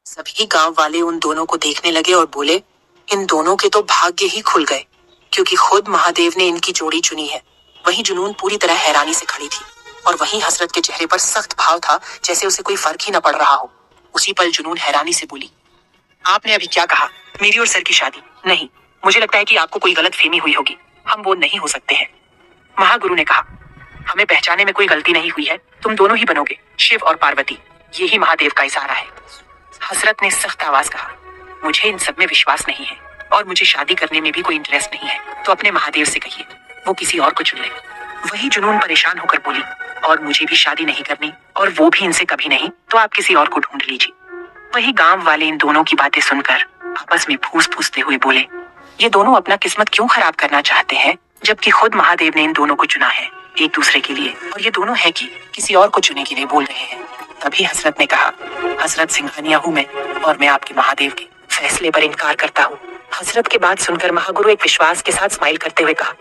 सभी गांव वाले उन दोनों को देखने लगे और बोले, इन दोनों के तो भाग्य ही खुल गए, क्योंकि खुद महादेव ने इनकी जोड़ी चुनी है। वहीं जुनून पूरी तरह हैरानी से खड़ी थी और वहीं हसरत के चेहरे पर सख्त भाव था, जैसे उसे कोई फर्क ही न पड़ रहा हो। उसी पल जुनून हैरानी से बोली, आपने अभी क्या कहा? मेरी और सर की शादी? नहीं, मुझे लगता है कि आपको कोई गलत फहमी हुई होगी। हम वो नहीं हो सकते हैं। महागुरु ने कहा, हमें पहचाने में कोई गलती नहीं हुई है। तुम दोनों ही बनोगे शिव और पार्वती। यही महादेव का इशारा है। हसरत ने सख्त आवाज कहा, मुझे इन सब में विश्वास नहीं है और मुझे शादी करने में भी कोई इंटरेस्ट नहीं है। तो अपने महादेव से कहिए वो किसी और को चुन ले। वही जुनून परेशान होकर बोली, और मुझे भी शादी नहीं करनी, और वो भी इनसे कभी नहीं। तो आप किसी और को ढूंढ लीजिए। वही गांव वाले इन दोनों की बातें सुनकर आपस में फूस फूसते हुए बोले, ये दोनों अपना किस्मत क्यों खराब करना चाहते हैं, जबकि खुद महादेव ने इन दोनों को चुना है एक दूसरे के लिए, और ये दोनों है कि किसी और को चुने के लिए बोल रहे हैं। तभी हसरत ने कहा, हसरत सिंघानिया हूँ मैं, और मैं आपके महादेव के फैसले पर इनकार करता हूँ। हसरत के बात सुनकर महागुरु एक विश्वास के साथ स्माइल करते हुए कहा,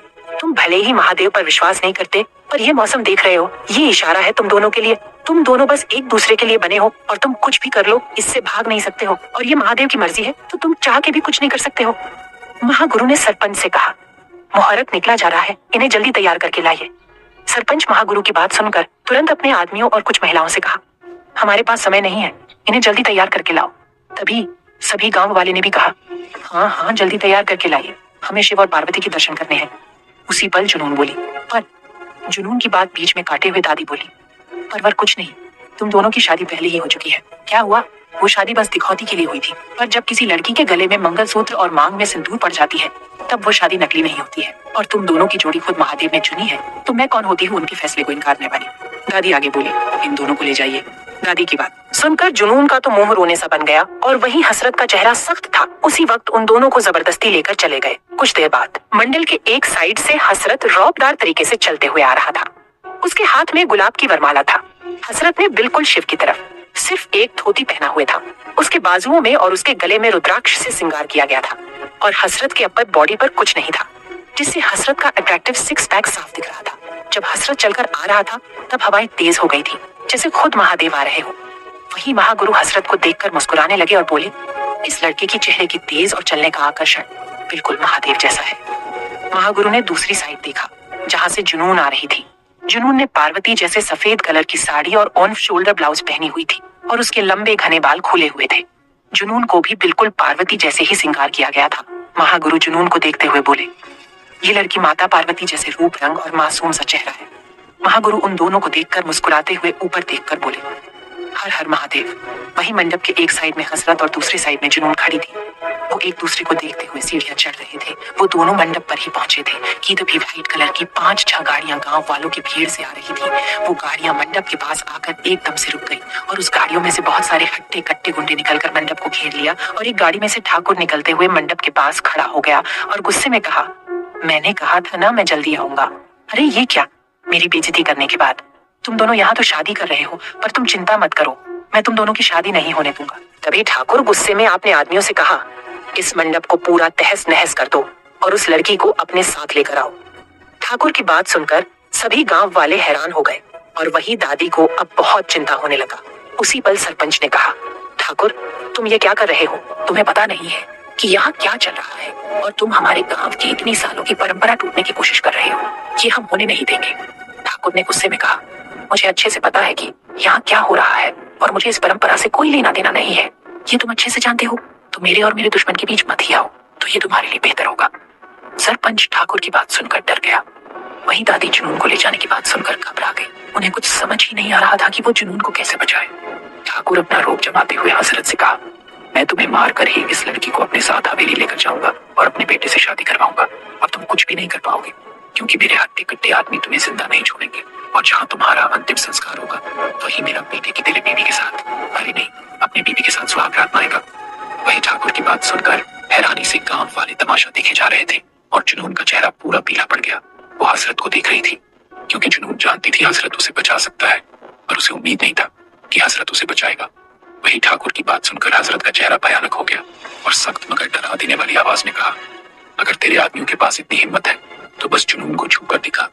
तुम भले ही महादेव पर विश्वास नहीं करते, पर यह मौसम देख रहे हो, ये इशारा है तुम दोनों के लिए। तुम दोनों बस एक दूसरे के लिए बने हो, और तुम कुछ भी कर लो इससे भाग नहीं सकते हो, और ये महादेव की मर्जी है, तो तुम चाह के भी कुछ नहीं कर सकते हो। महागुरु ने सरपंच से कहा, मुहूर्त निकला जा रहा है, इन्हें जल्दी तैयार करके लाइए। सरपंच महागुरु की बात सुनकर तुरंत अपने आदमियों और कुछ महिलाओं से कहा, हमारे पास समय नहीं है, इन्हें जल्दी तैयार करके लाओ। तभी सभी गांव वाले ने भी कहा, हाँ हाँ जल्दी तैयार करके लाइए, हमें शिव और पार्वती के दर्शन करने हैं। उसी पल जुनून बोली, पर जुनून की बात बीच में काटे हुए दादी बोली, परवर कुछ नहीं, तुम दोनों की शादी पहले ही हो चुकी है। क्या हुआ? वो शादी बस दिखौती के लिए हुई थी, पर जब किसी लड़की के गले में मंगलसूत्र और मांग में सिंदूर पड़ जाती है, तब वो शादी नकली नहीं होती है। और तुम दोनों की जोड़ी खुद महादेव ने चुनी है, तो मैं कौन होती हूँ उनके फैसले को इनकारने वाली। दादी आगे बोली, इन दोनों को ले जाइए। दादी की बात सुनकर जुनून का तो मुंह रोने सा बन गया, और वहीं हसरत का चेहरा सख्त था। उसी वक्त उन दोनों को जबरदस्ती लेकर चले गए। कुछ देर बाद मंडल के एक साइड से हसरत रौबदार तरीके से चलते हुए आ रहा था। उसके हाथ में गुलाब की वरमाला था। हसरत ने बिल्कुल शिव की तरफ सिर्फ एक धोती पहना हुए था। उसके बाजुओं में और उसके गले में रुद्राक्ष से श्रृंगार किया गया था, और हसरत के अपर बॉडी पर कुछ नहीं था, जिससे हसरत का अट्रैक्टिव सिक्स पैक साफ दिख रहा था। जब हसरत चलकर आ रहा था, तब हवाएं तेज हो गई थी, जैसे खुद महादेव आ रहे हो। वही महागुरु हसरत को देखकर मुस्कुराने लगे और बोले, इस लड़के की चेहरे की तेज और चलने का आकर्षण बिल्कुल महादेव जैसा है। महागुरु ने दूसरी साइड देखा, जहाँ से जुनून आ रही थी। जुनून ने पार्वती जैसे सफेद कलर की साड़ी और ऑन शोल्डर ब्लाउज पहनी हुई थी, और उसके लंबे घने बाल खुले हुए थे। जुनून को भी बिल्कुल पार्वती जैसे ही श्रृंगार किया गया था। महागुरु जुनून को देखते हुए बोले, ये लड़की माता पार्वती जैसे रूप रंग और मासूम सा चेहरा है। महागुरु उन दोनों को देखकर मुस्कुराते हुए ऊपर देखकर बोले, हर हर महादेव। वही मंडप के एक साइड में हसरत और दूसरी साइड में जुनून खड़ी थी। वो एक दूसरे को देखते हुए सीढ़ियां चढ़ रहे थे। वो दोनों मंडप पर ही पहुंचे थे कि तभी व्हाइट कलर की 5-6 गाड़ियां गांव वालों की भीड़ से आ रही थी। वो गाड़ियां मंडप के पास आकर एकदम से रुक गई, और उस गाड़ियों में से बहुत सारे हट्टे कट्टे गुंडे निकलकर मंडप को घेर लिया, और एक गाड़ी में से ठाकुर निकलते हुए मंडप के पास खड़ा हो गया और गुस्से में कहा, मैंने कहा था ना मैं जल्दी आऊंगा। अरे ये क्या, मेरी बेइज्जती करने के बाद? तुम दोनों यहाँ तो शादी कर रहे हो, पर तुम चिंता मत करो, मैं तुम दोनों की शादी नहीं होने दूंगा। तभी ठाकुर गुस्से में अपने आदमियों से कहा, इस मंडप को पूरा तहस नहस कर दो और उस लड़की को अपने साथ लेकर आओ। ठाकुर की बात सुनकर सभी गांव वाले हैरान हो गए, और वही दादी को अब बहुत चिंता होने लगा। उसी पल सरपंच ने कहा, ठाकुर तुम ये क्या कर रहे हो? तुम्हें पता नहीं है कि यहाँ क्या चल रहा है, और तुम हमारे गांव की इतनी सालों की परंपरा टूटने की कोशिश कर रहे हो। ये हम होने नहीं देंगे। ठाकुर ने गुस्से में कहा, मुझे अच्छे से पता है कि यहाँ क्या हो रहा है, और मुझे इस परंपरा से कोई लेना देना नहीं है। ये तुम अच्छे से जानते हो, तो मेरे और मेरे दुश्मन के बीच मत ही आओ, तो ये तुम्हारे लिए बेहतर होगा। सरपंच ठाकुर की बात सुनकर डर गया। वहीं दादी जुनून को ले जाने की बात सुनकर घबरा गई। उन्हें कुछ समझ ही नहीं आ रहा था कि वो जुनून को कैसे बचाए। ठाकुर अपना रोब जमाते हुए हसरत से कहा, मैं तुम्हें मार कर ही इस लड़की को अपने साथ हवेली लेकर जाऊंगा और अपने बेटे से शादी करवाऊंगा। अब तुम कुछ भी नहीं कर पाओगे, क्योंकि मेरे हट्टे कट्टे आदमी तुम्हें जिंदा नहीं छोड़ेंगे, और जहाँ तुम्हारा अंतिम संस्कार होगा वही मेरा बेटे की तेरे बीवी के साथ, अरे नहीं, अपनी बीवी के साथ सुहाग रात मनाएगा। वही ठाकुर की बात सुनकर हैरानी से गांव वाले तमाशा देखे जा रहे थे, और जुनून का चेहरा पूरा पीला पड़ गया। वो हसरत को देख रही थी, क्योंकि जुनून जानती थी हसरत उसे बचा सकता है, पर उसे उम्मीद नहीं था कि हसरत उसे बचाएगा। वही ठाकुर की बात सुनकर हसरत का चेहरा भयानक हो गया, और सख्त मगर डरा देने वाली आवाज में कहा, अगर तेरे आदमियों के पास इतनी हिम्मत है तो बस जुनून को छूकर दिखा।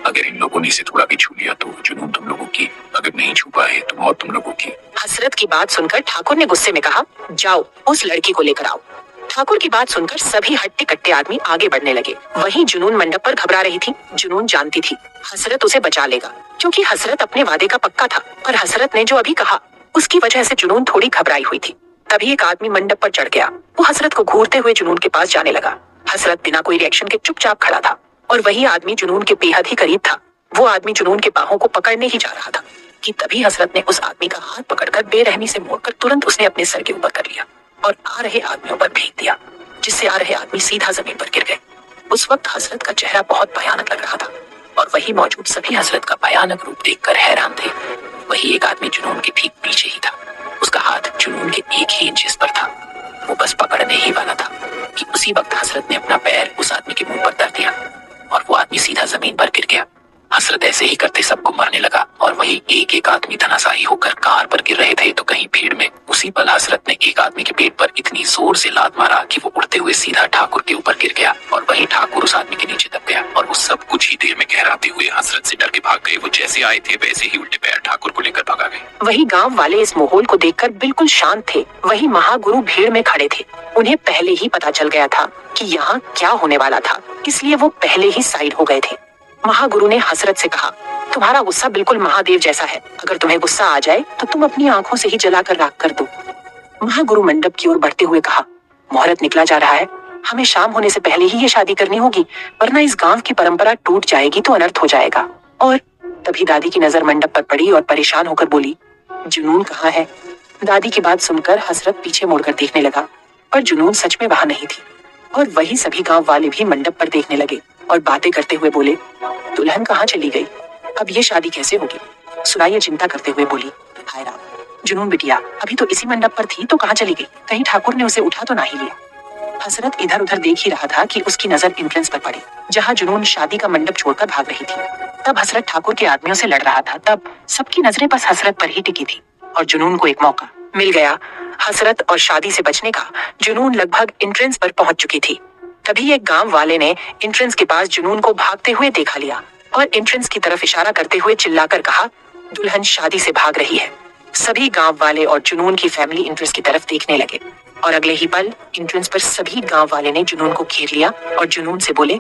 अगर इन लोगों ने इसे थोड़ा भी छू लिया तो जुनून तुम लोगों की, अगर नहीं छू पाए तो मौत तुम लोगों की। हसरत की बात सुनकर ठाकुर ने गुस्से में कहा, जाओ उस लड़की को लेकर आओ। ठाकुर की बात सुनकर सभी हट्टे कट्टे आदमी आगे बढ़ने लगे। वहीं जुनून मंडप पर घबरा रही थी। जुनून जानती थी हसरत उसे बचा लेगा, क्योंकि हसरत अपने वादे का पक्का था। पर हसरत ने जो अभी कहा उसकी वजह से जुनून थोड़ी घबराई हुई थी। तभी एक आदमी मंडप पर चढ़ गया। वो हसरत को घूरते हुए जुनून के पास जाने लगा। हसरत बिना कोई रिएक्शन के चुपचाप खड़ा था और वही आदमी जुनून के बेहद ही करीब था। वो आदमी जुनून के बाहों को पकड़ने ही जा रहा था कि तभी हसरत ने उस आदमी का हाथ पकड़कर बेरहमी से मोड़कर तुरंत उसने अपने सर के ऊपर कर लिया और आ रहे आदमियों पर फेंक दिया, जिससे आ रहे आदमी सीधा जमीन पर गिर गए। उस वक्त हसरत का चेहरा बहुत भयानक लग रहा था और वही मौजूद सभी हसरत का भयानक रूप देखकर हैरान थे। वही एक आदमी जुनून के ठीक पीछे ही था। उसका हाथ जुनून के 1 ही इंच पर था। वो बस पकड़ने ही वाला था कि उसी वक्त हसरत ने अपना पैर उस आदमी के मुंह पर धर दिया और वो आदमी सीधा जमीन पर गिर गया। हसरत ऐसे ही करते सबको मारने लगा और वही एक एक आदमी धनाशाही होकर कार पर गिर रहे थे तो कहीं भीड़ में। उसी पल हसरत ने एक आदमी के पेट पर इतनी जोर से लात मारा कि वो उड़ते हुए सीधा ठाकुर के ऊपर गिर गया और वही ठाकुर उस आदमी के नीचे दब गया और वो सब कुछ ही देर में कहराते हुए हसरत से डर के भाग गए। वो जैसे आए थे वैसे ही उल्टे पैर ठाकुर को लेकर भागा गए। वही गांव वाले इस माहौल को देखकर बिल्कुल शांत थे। वही महागुरु भीड़ में खड़े थे। उन्हें पहले ही पता चल गया था कि यहाँ क्या होने वाला था, इसलिए वो पहले ही साइड हो गए थे। महागुरु ने हसरत से कहा, तुम्हारा गुस्सा बिल्कुल महादेव जैसा है। अगर तुम्हें गुस्सा आ जाए तो तुम अपनी आंखों से ही जलाकर राख कर दो। महागुरु मंडप की ओर बढ़ते हुए कहा, मुहूर्त निकला जा रहा है। हमें शाम होने से पहले ही ये शादी करनी होगी, वरना इस गांव की परंपरा टूट जाएगी तो अनर्थ हो जाएगा। और तभी दादी की नजर मंडप पर पड़ी और परेशान होकर बोली, जुनून कहाँ है? दादी की बात सुनकर हसरत पीछे मुड़कर देखने लगा, पर जुनून सच में वहां नहीं थी। और वही सभी गांव वाले भी मंडप पर देखने लगे और बातें करते हुए बोले, दुल्हन कहाँ चली गई? अब ये शादी कैसे होगी? सुराइया चिंता करते हुए बोली, हाय राम, जुनून बिटिया अभी तो इसी मंडप पर थी तो कहाँ चली गई? कहीं ठाकुर ने उसे उठा तो नहीं लिया? हसरत इधर उधर देख ही रहा था कि उसकी नजर एंट्रेंस पर पड़ी, जहाँ जुनून शादी का मंडप छोड़कर भाग रही थी। तब हसरत ठाकुर के आदमियों से लड़ रहा था। तब सबकी नजरें बस हसरत पर ही टिकी थी और जुनून को एक मौका मिल गया हसरत और शादी से बचने का। जुनून लगभग एंट्रेंस पर पहुंच चुकी थी। तभी एक गांव वाले ने एंट्रेंस के पास जुनून को भागते हुए देखा लिया और एंट्रेंस की तरफ इशारा करते हुए चिल्लाकर कहा, दुल्हन शादी से भाग रही है। सभी गांव वाले और जुनून की फैमिली एंट्रेंस की तरफ देखने लगे और अगले ही पल एंट्रेंस पर सभी गांव वाले ने जुनून को घेर लिया और जुनून से बोले,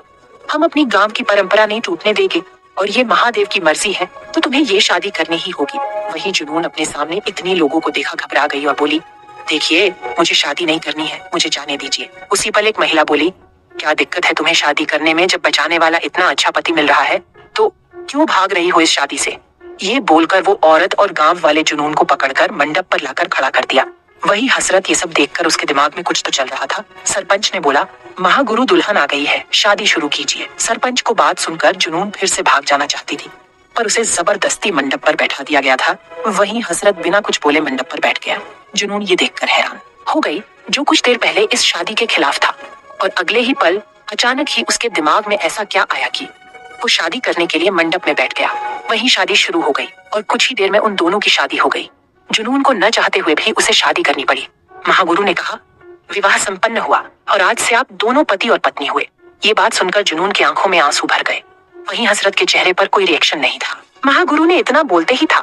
हम अपनी गांव की परंपरा नहीं टूटने देंगे और ये महादेव की मर्जी है तो तुम्हें ये शादी करनी ही होगी। वही जुनून अपने सामने इतने लोगों को देखा घबरा गई और बोली, देखिए मुझे शादी नहीं करनी है, मुझे जाने दीजिए। उसी पल एक महिला बोली, क्या दिक्कत है तुम्हें शादी करने में? जब बचाने वाला इतना अच्छा पति मिल रहा है तो क्यों भाग रही हो इस शादी से? ये बोलकर वो औरत और गांव वाले जुनून को पकड़कर मंडप पर लाकर खड़ा कर दिया। वही हसरत ये सब देखकर उसके दिमाग में कुछ तो चल रहा था। सरपंच ने बोला, महागुरु दुल्हन आ गई है, शादी शुरू कीजिए। सरपंच को बात सुनकर जुनून फिर से भाग जाना चाहती थी, पर उसे जबरदस्ती मंडप पर बैठा दिया गया था। वहीं हसरत बिना कुछ बोले मंडप पर बैठ गया। जुनून ये देखकर हैरान हो गई, जो कुछ देर पहले इस शादी के खिलाफ था, और अगले ही पल अचानक ही उसके दिमाग में ऐसा क्या आया कि वो शादी करने के लिए मंडप में बैठ गया। वहीं शादी शुरू हो गई और कुछ ही देर में उन दोनों की शादी हो गई। जुनून को न चाहते हुए भी उसे शादी करनी पड़ी। महागुरु ने कहा, विवाह संपन्न हुआ और आज से आप दोनों पति और पत्नी हुए। ये बात सुनकर जुनून की आंखों में आंसू भर गए। वहीं हसरत के चेहरे पर कोई रिएक्शन नहीं था। महागुरु ने इतना बोलते ही था,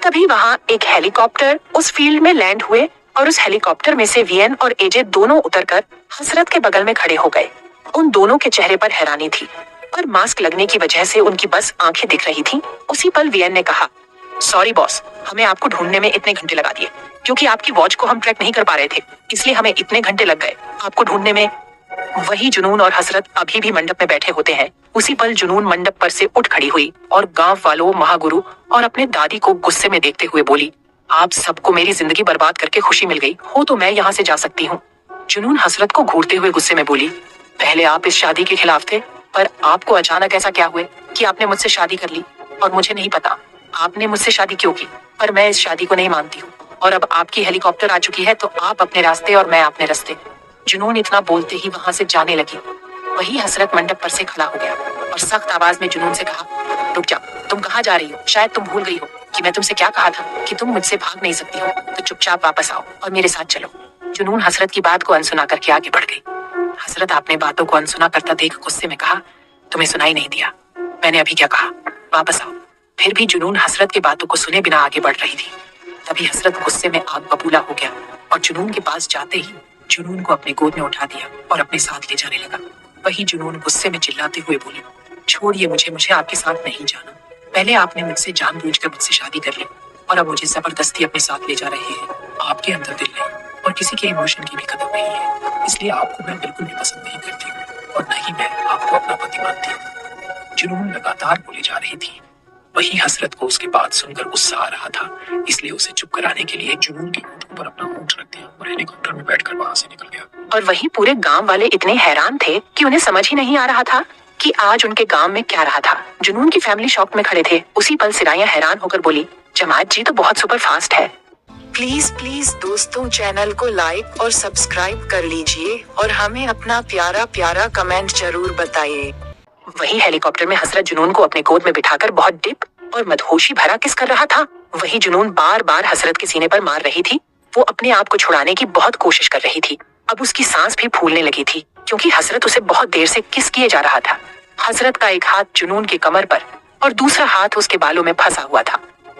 तभी वहां एक हेलीकॉप्टर उस फील्ड में लैंड हुए और उस हेलीकॉप्टर में से वीएन और एजे दोनों उतरकर हसरत के बगल में खड़े हो गए। उन दोनों के चेहरे पर हैरानी थी, पर मास्क लगने की वजह से उनकी बस आंखें दिख रही थीं। उसी पल वीएन ने कहा, सॉरी बॉस, हमें आपको ढूंढने में इतने घंटे लगा दिए, क्योंकि आपकी वॉच को हम ट्रैक नहीं कर पा रहे थे, इसलिए हमें इतने घंटे लग गए आपको ढूंढने में। वही जुनून और हसरत अभी भी मंडप में बैठे होते हैं। उसी पल जुनून मंडप पर से उठ खड़ी हुई और गांव वालों, महागुरु और अपने दादी को गुस्से में देखते हुए बोली, आप सबको मेरी जिंदगी बर्बाद करके खुशी मिल गई हो तो मैं यहाँ से जा सकती हूँ। जुनून हसरत को घूरते हुए गुस्से में बोली, पहले आप इस शादी के खिलाफ थे, पर आपको अचानक ऐसा क्या हुआ कि आपने मुझसे शादी कर ली? और मुझे नहीं पता आपने मुझसे शादी क्यों की, पर मैं इस शादी को नहीं मानती हूँ। और अब आपकी हेलीकॉप्टर आ चुकी है तो आप अपने रास्ते और मैं अपने रास्ते। जुनून इतना बोलते ही वहां से जाने लगी। वही हसरत मंडप पर से खड़ा हो गया और सख्त आवाज में जुनून से कहा, रुक जाओ, तुम कहाँ जा रही हो? शायद तुम भूल गई हो कि मैं तुमसे क्या कहा था कि तुम मुझसे भाग नहीं सकती हो, तो चुपचाप वापस आओ और मेरे साथ चलो। जुनून हसरत की बात को अनसुना करके आगे बढ़ गई। हसरत अपने बातों को अनसुना करता देख गुस्से में कहा, तुम्हें सुनाई नहीं दिया? मैंने अभी क्या कहा, वापस आओ। फिर भी जुनून हसरत की बातों को सुने बिना आगे बढ़ रही थी। तभी हसरत गुस्से में आग बबूला हो गया और जुनून के पास जाते ही जुनून को अपने गोद में उठा दिया और अपने साथ ले जाने लगा। वही जुनून गुस्से में चिल्लाते हुए बोली, छोड़िए मुझे, मुझे आपके साथ नहीं जाना। पहले आपने मुझसे जानबूझकर मुझसे शादी कर ली और अब मुझे जबरदस्ती अपने साथ ले जा रहे हैं। आपके अंदर दिल नहीं और किसी के इमोशन की भी कदर नहीं है, इसलिए आपको मैं बिल्कुल भी पसंद नहीं करती और न ही मैं आपको अपना पति मानती हूँ। जुनून लगातार बोले जा रही थी। वही हसरत को उसकी बात सुनकर गुस्सा आ रहा था, इसलिए उसे चुप कराने के लिए जुनून के होठों पर अपना होंठ रख दिया और हेलीकॉप्टर में बैठकर वहां से निकल गया। और वही पूरे गांव वाले इतने हैरान थे कि उन्हें समझ ही नहीं आ रहा था कि आज उनके गांव में क्या रहा था। जुनून की फैमिली शॉक में खड़े थे। उसी पल सिराया हैरान होकर बोली, जमात जी तो बहुत सुपर फास्ट है। प्लीज प्लीज दोस्तों, चैनल को लाइक और सब्सक्राइब कर लीजिए और हमें अपना प्यारा प्यारा कमेंट जरूर बताइए। वही हेलीकॉप्टर में हसरत जुनून को अपने गोद में बिठाकर बहुत डिप और मदहोशी भरा किस कर रहा था। वही जुनून बार बार हसरत के सीने पर मार रही थी। वो अपने आप को छुड़ाने की बहुत कोशिश कर रही थी। अब उसकी सांस भी फूलने लगी थी क्योंकि हसरत उसे बहुत देर से किस किए जा रहा था। हसरत का एक हाथ जुनून के कमर पर और दूसरा हाथ उसके बालों में फंसा हुआ था।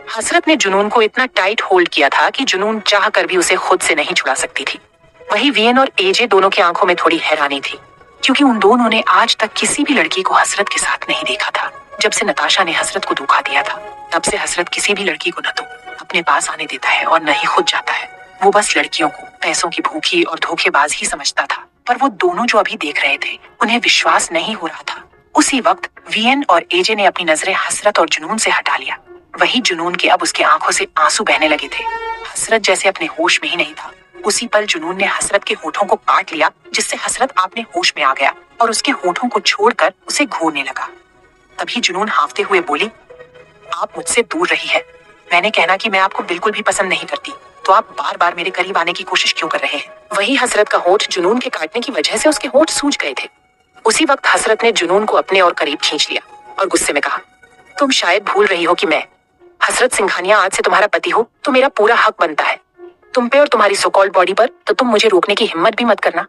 हसरत ने जुनून को इतना टाइट होल्ड किया था कि जुनून चाह कर भी उसे खुद से नहीं छुड़ा सकती थी। वही वीएन और एजे दोनों की आंखों में थोड़ी हैरानी थी क्योंकि उन दोनों ने आज तक किसी भी लड़की को हसरत के साथ नहीं देखा था। जब से नताशा ने हसरत को धोखा दिया था तब से हसरत किसी भी लड़की को न तो अपने पास आने देता है और न ही खुद जाता है। वो बस लड़कियों को पैसों की भूखी और धोखेबाज ही समझता था। पर वो दोनों जो अभी देख रहे थे उन्हें विश्वास नहीं हो रहा था। उसी वक्त वीएन और एजे ने अपनी नजरें हसरत और जुनून से हटा लिया। वही जुनून के अब उसके आंखों से आंसू बहने लगे थे। हसरत जैसे अपने होश में ही नहीं था। उसी पल जुनून ने हसरत के होठों को काट लिया जिससे हसरत अपने होश में आ गया और उसके होठों को छोड़कर उसे घूरने लगा। तभी जुनून हांफते हुए बोली, आप मुझसे दूर रही है। मैंने कहना कि मैं आपको बिल्कुल भी पसंद नहीं करती, तो आप बार बार मेरे करीब आने की कोशिश क्यों कर रहे हैं। वही हसरत का होठ जुनून के काटने की वजह से उसके होठ सूज गए थे। उसी वक्त हसरत ने जुनून को अपने और करीब खींच लिया और गुस्से में कहा, तुम शायद भूल रही हो कि मैं हसरत सिंघानिया आज से तुम्हारा पति हो, तो मेरा पूरा हक बनता है तुम पे और तुम्हारी सो कॉल्ड बॉडी पर, तो तुम मुझे रोकने की हिम्मत भी मत करना।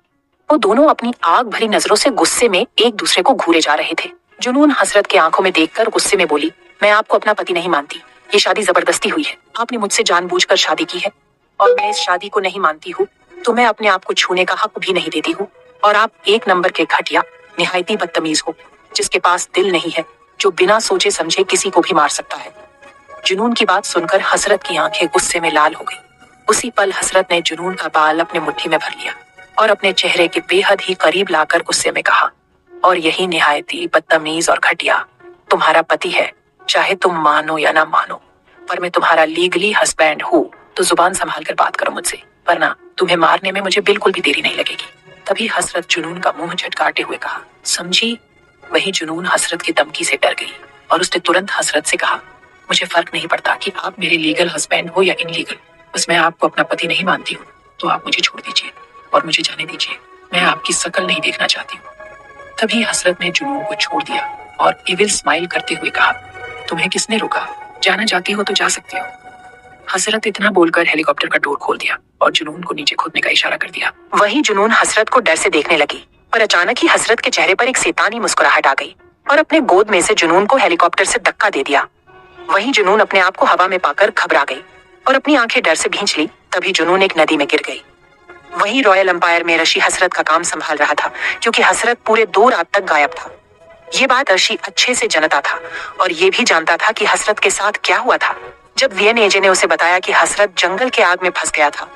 वो दोनों अपनी आग भरी नजरों से गुस्से में एक दूसरे को घूरे जा रहे थे। जुनून हसरत के आंखों में देखकर गुस्से में बोली, मैं आपको अपना पति नहीं मानती। ये शादी जबरदस्ती हुई है। आपने मुझसे जानबूझकर शादी की है और मैं इस शादी को नहीं मानती हूँ, तो मैं अपने आप को छूने का हक भी नहीं देती हूँ। और आप एक नंबर के घटिया, निहायती बदतमीज हो, जिसके पास दिल नहीं है, जो बिना सोचे समझे किसी को भी मार सकता है। जुनून की बात सुनकर हसरत की आंखें गुस्से में लाल हो गई। उसी पल हसरत ने जुनून का बाल अपने मुट्ठी में भर लिया और अपने चेहरे के बेहद ही करीब लाकर गुस्से में कहा, और यही निहायती बदतमीज और घटिया तुम्हारा पति है। चाहे तुम मानो या ना मानो, पर मैं तुम्हारा लीगली हस्बैंड हूँ, तो जुबान संभाल कर बात करो मुझसे, वरना तुम्हें मारने में मुझे बिल्कुल भी देरी नहीं लगेगी। तभी हसरत जुनून का मुंह झटकाते हुए कहा, समझी। वही जुनून हसरत की धमकी से डर गई और उसने तुरंत हसरत से कहा, मुझे फर्क नहीं पड़ता कि आप मेरे लीगल हस्बैंड हो या इनलीगल, बस मैं आपको अपना पति नहीं मानती हूँ, तो आप मुझे छोड़ दीजिए और मुझे जाने दीजिए। मैं आपकी शकल नहीं देखना चाहती हूँ। तभी हसरत ने जुनून को छोड़ दिया और इविल स्माइल करते हुए कहा, तुम्हें किसने रोका? जाना चाहती हो तो जा सकती हो। हसरत इतना बोलकर हेलीकॉप्टर का डोर खोल दिया और जुनून को नीचे कूदने का इशारा कर दिया। वही जुनून हसरत को डर से देखने लगी, पर अचानक ही हसरत के चेहरे पर एक शैतानी मुस्कुराहट आ गई और अपने गोद में से जुनून को हेलीकॉप्टर से धक्का दे दिया। वही जुनून अपने आप को हवा में पाकर घबरा गई और अपनी आंखें डर से भींच ली। तभी जुनून एक नदी में गिर गई। वही रॉयल एम्पायर में ऋषि हसरत का काम संभाल रहा था क्योंकि हसरत पूरे 2 रात तक गायब था। ये बात ऋषि अच्छे से जानता था और ये भी जानता था कि हसरत के साथ क्या हुआ था। जब वीएन एजे ने उसे बताया कि हसरत जंगल के आग में फंस गया था,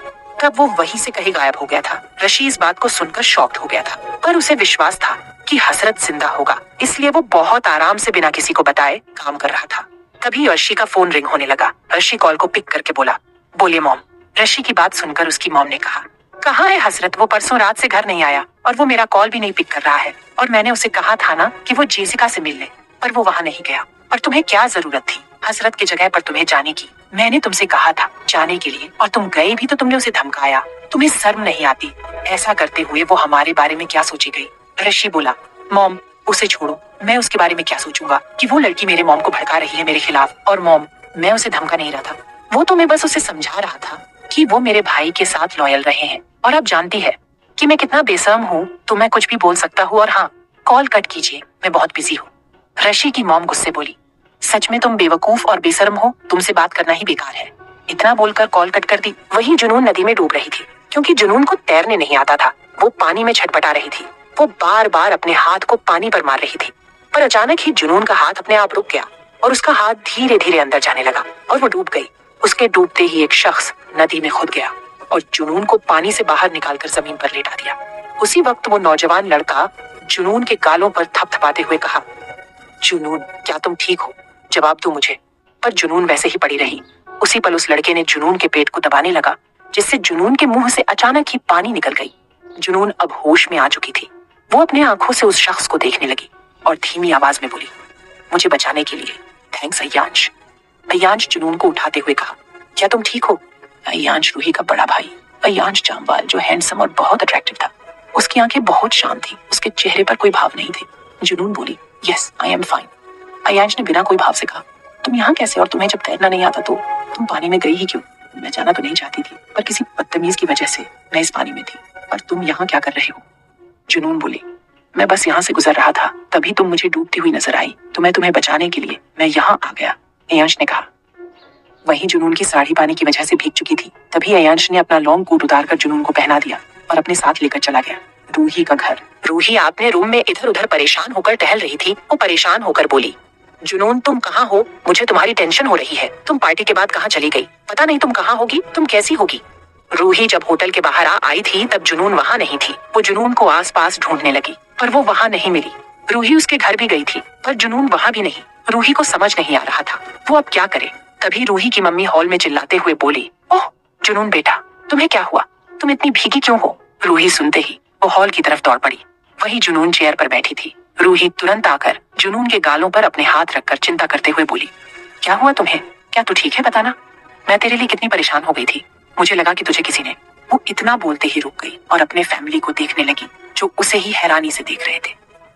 तब वो वहीं से कहीं गायब हो गया था। ऋषि इस बात को सुनकर शॉक्ड हो गया था, पर उसे विश्वास था कि हसरत जिंदा होगा, इसलिए वो बहुत आराम से बिना किसी को बताए काम कर रहा था। तभी अर्शी का फोन रिंग होने लगा। अर्शी कॉल को पिक करके बोला, बोलिए मॉम। ऋषि की बात सुनकर उसकी मॉम ने कहा, कहाँ है हसरत? वो परसों रात से घर नहीं आया और वो मेरा कॉल भी नहीं पिक कर रहा है, और मैंने उसे कहा था ना कि वो जेसिका से मिल ले, पर वो वहाँ नहीं गया। और तुम्हें क्या जरूरत थी हसरत की जगह पर तुम्हें जाने की? मैंने तुमसे कहा था जाने के लिए और तुम गए भी तो तुमने उसे धमकाया। तुम्हें शर्म नहीं आती? ऐसा करते हुए वो हमारे बारे में क्या सोचेगी? ऋषि बोला, मॉम उसे छोड़ो, मैं उसके बारे में क्या सोचूंगा कि वो लड़की मेरे मॉम को भड़का रही है मेरे खिलाफ। और मॉम, मैं उसे धमका नहीं रहा था, वो तो मैं बस उसे समझा रहा था कि वो मेरे भाई के साथ लॉयल रहे हैं। और आप जानती है कि मैं कितना बेशर्म हूँ, तो मैं कुछ भी बोल सकता हूँ। और हाँ, कॉल कट कीजिए, मैं बहुत बिजी हूँ। ऋषि की मॉम गुस्से बोली, सच में तुम बेवकूफ और बेशर्म हो, तुमसे बात करना ही बेकार है। इतना बोलकर कॉल कट कर दी। वही जुनून नदी में डूब रही थी, क्योंकि जुनून को तैरने नहीं आता था। वो पानी में छटपटा रही थी। वो बार बार अपने हाथ को पानी पर मार रही थी, पर अचानक ही जुनून का हाथ अपने आप रुक गया और उसका हाथ धीरे धीरे अंदर जाने लगा और वो डूब गई। उसके डूबते ही एक शख्स नदी में खुद गया और जुनून को पानी से बाहर निकालकर जमीन पर लेटा दिया। उसी वक्त वो नौजवान लड़का जुनून के गालों पर थपथपाते हुए कहा, जुनून क्या तुम ठीक हो? जवाब दो मुझे। पर जुनून वैसे ही पड़ी रही। उसी पल उस लड़के ने जुनून के पेट को दबाने लगा, जिससे जुनून के मुंह से अचानक ही पानी निकल गई। जुनून अब होश में आ चुकी थी। वो अपने आंखों से उस शख्स को देखने लगी और धीमी आवाज में बोली, मुझे बचाने के लिए थैंक्स अय्यांश। अय्यांश जुनून को उठाते हुए कहा, क्या तुम ठीक हो? अय्यांश रूही का बड़ा भाई, अय्यांश जामवाल, जो हैंडसम और बहुत अट्रैक्टिव था। उसकी आंखें बहुत शांत थी, उसके चेहरे पर कोई भाव नहीं थे। जुनून बोली, यस आई एम फाइन। अय्यांश ने बिना कोई भाव से कहा, तुम यहाँ कैसे, और तुम्हें जब तैरना नहीं आता तो तुम पानी में गई ही क्यों? मैं जाना तो नहीं चाहती थी, पर किसी बदतमीज की वजह से मैं इस पानी में थी। पर तुम यहाँ क्या कर रहे हो? जुनून बोली, मैं बस यहाँ से गुजर रहा था, तभी तुम मुझे डूबती हुई नजर आई, तो मैं तुम्हें बचाने के लिए मैं यहाँ आ गया, अय्यांश ने कहा। वहीं जुनून की साड़ी पानी की वजह से भीग चुकी थी। तभी अय्यांश ने अपना लॉन्ग कोट उतारकर जुनून को पहना दिया और अपने साथ लेकर चला गया रूही का घर। रूही अपने रूम में इधर उधर परेशान होकर टहल रही थी। वो परेशान होकर बोली, जुनून तुम कहाँ हो? मुझे तुम्हारी टेंशन हो रही है। तुम पार्टी के बाद कहाँ चली गई? पता नहीं तुम कहाँ होगी, तुम कैसी होगी? रूही जब होटल के बाहर आई थी तब जुनून वहाँ नहीं थी। वो जुनून को आसपास ढूंढने लगी, पर वो वहाँ नहीं मिली। रूही उसके घर भी गई थी, पर जुनून वहाँ भी नहीं। रूही को समझ नहीं आ रहा था वो अब क्या करे। तभी रूही की मम्मी हॉल में चिल्लाते हुए बोली, ओह जुनून बेटा, तुम्हें क्या हुआ? तुम इतनी भीगी क्यों हो? रूही सुनते ही वो हॉल की तरफ दौड़ पड़ी। वही जुनून चेयर पर बैठी थी। रूही तुरंत आकर जुनून के गालों पर अपने हाथ रखकर चिंता करते हुए बोली, क्या हुआ तुम्हें? क्या तू ठीक है? बताना, मैं तेरे लिए कितनी परेशान हो गई थी। मुझे लगा कि तुझे किसी ने। वो इतना बोलते ही रुक गई और अपने फैमिली को देखने लगी, जो उसे ही हैरानी से देख रहे थे।